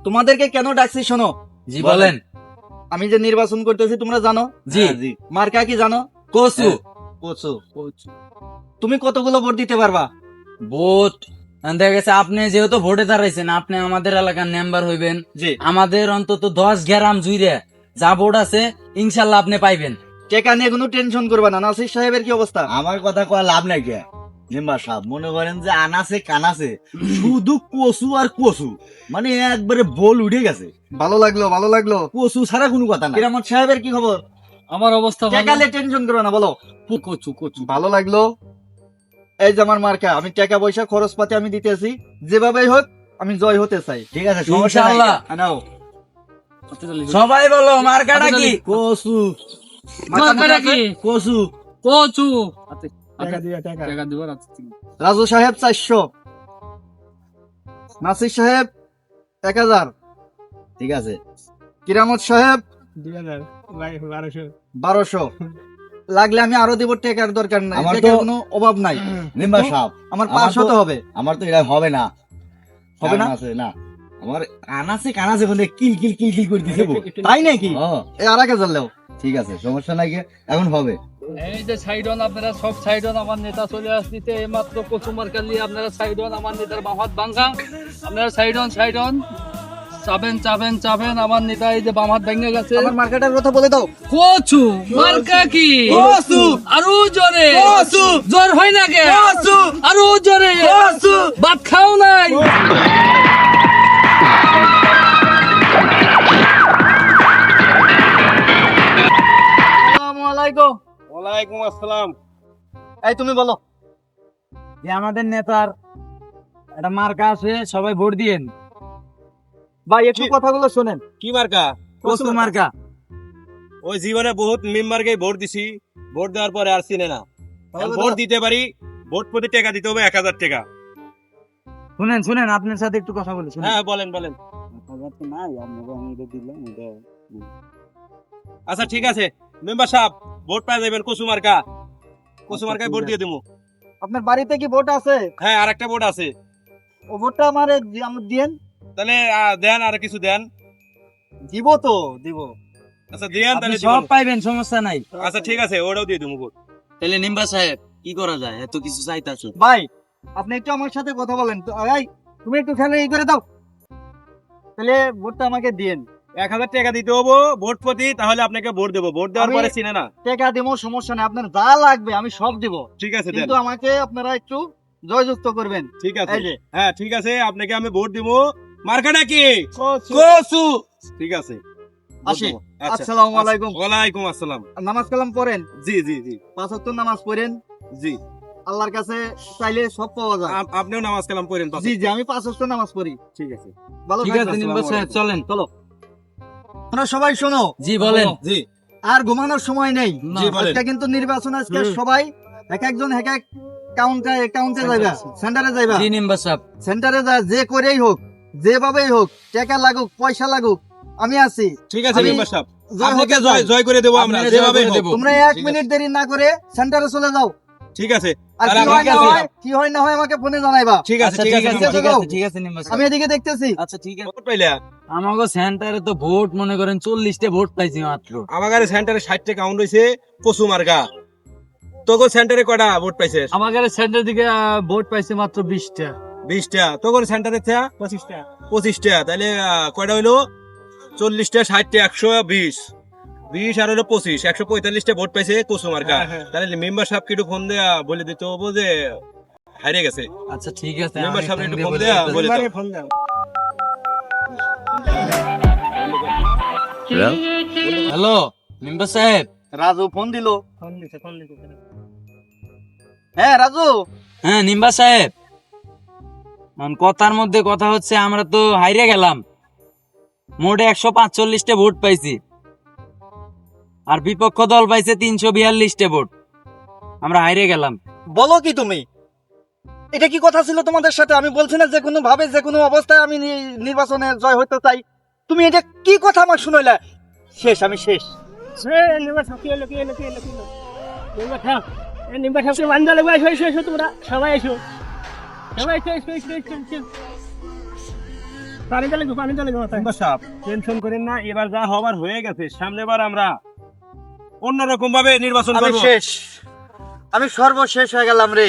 তোমাদেরকে কেন ডাকছি শোনো। জি বলেন। আমি যে নির্বাচন করতেছি তোমরা জানো? জি। মার্কা কি জানো? কচু। কচু। তুমি কতগুলো ভোট দিতে পারবা? ভোট দেখা গেছে আপনি যেহেতু ভোটে দাঁড়াইছেন, আপনি আমাদের এলাকার মেম্বার হইবেন। জি। আমাদের অন্তত 10 গ্রাম জুইরে যা ভোট আছে ইনশাল্লাহ আপনি পাইবেন। টেকা নিয়ে কোনো টেনশন করবা না। নাসির সাহেবের কি অবস্থা? আমার কথা কয়া লাভ নাই কে মেম্বার সাহেব, মনে করেন যে আনাছে কানাছে শুধু কচু আর কচু, মানে একবারে বল উঠে গেছে। ভালো লাগলো, ভালো লাগলো। কচু ছাড়া কোনো কথা না। কিরামত সাহেবের কি খবর? আমার অবস্থা টেকা নিয়ে টেনশন করো না, বলো। কচু কচু ভালো লাগলো। এই যে আমার মার্কা, আমি টাকা পয়সা খরচ পাতি আমি দিতেছি, যেভাবেই হোক আমি জয় হতে চাই। ঠিক আছে, সমস্যা নাই। ইনশাল্লাহ। নাও। সবাই বলো মার্কাটা কি? কচু মার্কাটা কি? কচু কচু টাকা দিয়া টাকা। টাকা দিব। রাজু সাহেব 400, নাসির সাহেব 1000, ঠিক আছে। কিরামত সাহেব 2000 1200। লাগলে আমি আরো দিব, টাকার দরকার নাই, আমার টাকার তো- কোনো অভাব নাই। মেম্বার সাহেব, আমার আমার 500 তো- হবে। আমার তো এটা হবে না। হবে না? কারণ আছে না, আমার আনাছে কানাছে বলে কিল কিল কিল কিল করে দিছে গো। তাই নাকি? হ্যাঁ, এই আর 1000 লেও। ঠিক আছে, সমস্যা নাই গে, এখন হবে। এই যে সাইড অন, আপনারা সব সাইড অন। আমার নেতা চলে আসতে এইমাত্র কচু মার্কা নিয়ে আপনারা সাইড অন। আমার নেতার বাহাত ভাঙ্গা, আপনারা সাইড অন সাইড অন। চাবেন চাবেন চাবেন, আমার নেতা এই যে বামাত ভেঙে গেছে। আমার মার্কাটার কথা বলে দাও। কচু মার্কা কি? কচু। আরো জোরে কচু। জোর হয় না কে? কচু। আরো জোরে কচু। ভাত খাও নাই? আসসালামু আলাইকুম। ওয়ালাইকুম আসসালাম। এই তুমি বলো। যে আমাদের নেতার একটা মার্কা আছে, সবাই ভোট দিয়েন। ভাই একটু কথাগুলো শোনেন। কি মার্কা? কচু মার্কা। ওই জীবনে বহুত মেম্বারকে ভোট দিছি, ভোট দেওয়ার পরে আর চিনে না। ভোট দিতে পারি, ভোট প্রতি টাকা দিতে হবে 1000 টাকা। শুনেন শুনেন, আপনার সাথে একটু কথা বলি। শুনেন। হ্যাঁ বলেন বলেন। আচ্ছা ঠিক আছে মেম্বার সাহেব, ভোট পাই যাবেন কচু মার্কা। কচু মার্কায় ভোট দিয়ে দিমু। আপনার বাড়িতে কি ভোট আছে? হ্যাঁ আর একটা ভোট আছে। ও ভোটটা আমারে দিয়েন। তাহলে দেন, আর কিছু দেন। দিব তো, দিব। আচ্ছা দেন আপনি তাহলে সব দিবো। পাইবেন, সমস্যা নাই। আচ্ছা ঠিক আছে, ওটাও দিয়ে দিমু ভোট। তাহলে নিম্বা সাহেব কি করা যায়? এত কিছু চাইতাছো। ভাই আপনি একটু আমার সাথে কথা বলেন তো। এই তুমি একটু খেলে এই করে দাও, তাহলে ভোটটা আমাকে দিয়েন। 1000 টাকা দিতে হবো ভোট প্রতি, তাহলে আপনাকে ভোট দেবো। ভোট দেওয়ার আমি- পরে চিনে না। টাকা দেবো, সমস্যা নেই, আপনার যা লাগবে আমি সব দিব, ঠিক আছে দেন। কিন্তু আমাকে আপনারা একটু জয়যুক্ত করবেন। ঠিক আছে, এই যে হ্যাঁ ঠিক আছে, আপনাকে আমি ভোট দিব। মার্কাটা কি? কচু। ঠিক আছে, আসি। ভোট দেবো। আচ্ছা। আসসালামু আলাইকুম। ওয়ালাইকুম আসসালাম। নামাজ কালাম পড়েন, জি জি জি 5 ওয়াক্ত নামাজ পড়েন। জি। আল্লাহর কাছে চাইলে সব পাওয়া যায়। আপনিও নামাজ কালাম পড়েন। জি জি, আমি 5 ওয়াক্ত নামাজ পড়ি। ঠিক আছে। ভালো ঠিক আছে থাকবেন। নিম্বা সাহেব, চলেন। চলো। তোমরা সবাই শোনো, জি বলেন। জি আর ঘুমানোর সময় নেই। জি বলেন। আজকে কিন্তু নির্বাচন, আজকে সবাই এক একজন এক এক কাউন্টে যাইবা, সেন্টারে যাইবা। জি নিম্বা সাহেব। সেন্টারে যা, যে করেই হোক, যেভাবেই হোক, টাকা লাগুক পয়সা লাগুক, আমি আছি। ঠিক আছে আমি মেম্বার সাহেব, জয় আপনাকে হতে জয় চাই। জয় করে দেবো আমরা, আপনাকে যেভাবে জয় করে হোক। দেবো। তোমরা 1 মিনিট দেরি না করে সেন্টারে চলে যাও। ঠিক আছে। আর তাহলে কি হয় আমাকে না আছে। হয়, কি হয় না হয় আমাকে ফোনে জানাইবা। ঠিক আছে, আচ্ছা, ঠিক আছে, আছে, মেম্বার সাহেব। যাও। ঠিক আছে নিম্বা আমি সাহেব। এদিকে দেখতেছি। আচ্ছা ঠিক আছে। ভোট পাইলে আমাগো সেন্টারে তো ভোট মনে করেন 40টা ভোট পাইছি মাত্র। আমার সেন্টারে 60 টাকা কাউন্ট হয়েছে কচু মার্কা। তোকে সেন্টারে কয়টা ভোট পাইছে? আমাদের সেন্টার দিকে ভোট পাইছে মাত্র 20টা। 20টা। তোকে সেন্টারে 25টা। 25টা, তাহলে কয়টা হইলো? 40টা, 60টা, 120, 20 আর হলো 25, 145টা ভোট পাইছে কচু মার্কা। তাহলে মেম্বার সাহেব একটু ফোন দেয়া বলে দিতে হবো যে হারিয়ে গেছে। আচ্ছা ঠিক আছে। মেম্বার আমি সাহেব ফোন একটু দিয়ে ফোন বলে দেয়া দিতেছি। বলে দাও। হ্যালো নিম্বা সাহেব। রাজু ফোন দিল। হ্যাঁ রাজু। হ্যাঁ নিম্বা সাহেব, কথার মধ্যে কথা হচ্ছে, আমরা তো হাইরে গেলাম। মোটে 145টা ভোট পাইছি, আর বিপক্ষ দল পাইছে 342টা ভোট। আমরা হাইরে গেলাম। বলো কি তুমি? এটা কি কথা ছিল তোমাদের সাথে? আমি বলছি না যে কোনো ভাবে যে কোনো অবস্থায় আমি নির্বাচনে জয় হতে চাই। তুমি এটা কি কথা আমার শুনাইলা? শেষ, আমি শেষ। সবাই এসো, সবাই এসো, এসো, এসো, এসো, এসো। মেম্বার সাহেব টেনশন করেন না, এবার যা হবার হয়ে গেছে, সামনেবার আমরা অন্যরকম ভাবে নির্বাচন আমি করব। শেষ, আমি সর্বশেষ হয়ে গেলাম রে।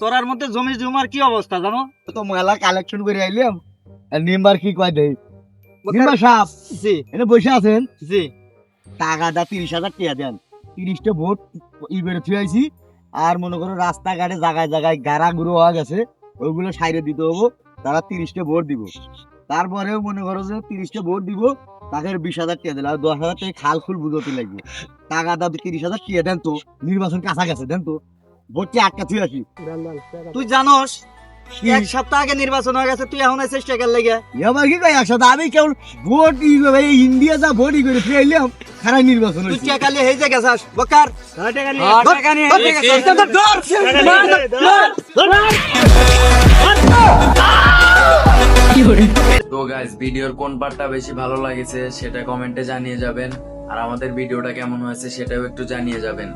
তোরার মধ্যে জমি জমার কি অবস্থা জানো? তো মেলা কালেকশন করে আইলাম, আর মেম্বার কি কয় দেই? মেম্বার সাহেব জি এনে বসে আছেন, জি, টাকাটা 30,000 টাকা দেন। 30টা ভোট ই করে থুয়েছি, আর মনে করো রাস্তাঘাটে জায়গায় জায়গায় গাড়া গুঁড়ো হওয়া গেছে, ওইগুলো সাইডে দিতে হবো। তারা 30টা ভোট দিব, তারপরেও মনে করো যে 30টা ভোট দিব, তাকে 20,000 টাকা দিল, আর 10,000 টাকা খাল খুল বুঝতে লাগবে। টাকা দাও 30,000 টাকা দেন তো, নির্বাচন কাছা গেছে, দেন তো ভোটটি আটকা থুয়ে আসি। তুই জানোস এক সপ্তাহ আগে নির্বাচন হয়ে গেছে, তুই এখন চেষ্টা কর লেগে। এবার কি কয় একসাথে আমি কেবল ভোট ইন্ডিয়া যা ভোট ই করে ফিরে আইলাম, খারাপ নির্বাচন তুই হয়েছে। টাকা নিয়ে হেজে গেছাস বকার। টাকা নিয়ে তো গাইস, ভিডিওর কোন পার্টটা বেশি ভালো লাগেছে সেটা কমেন্টে জানিয়ে যাবেন, আর আমাদের ভিডিওটা কেমন হয়েছে সেটাও একটু জানিয়ে যাবেন।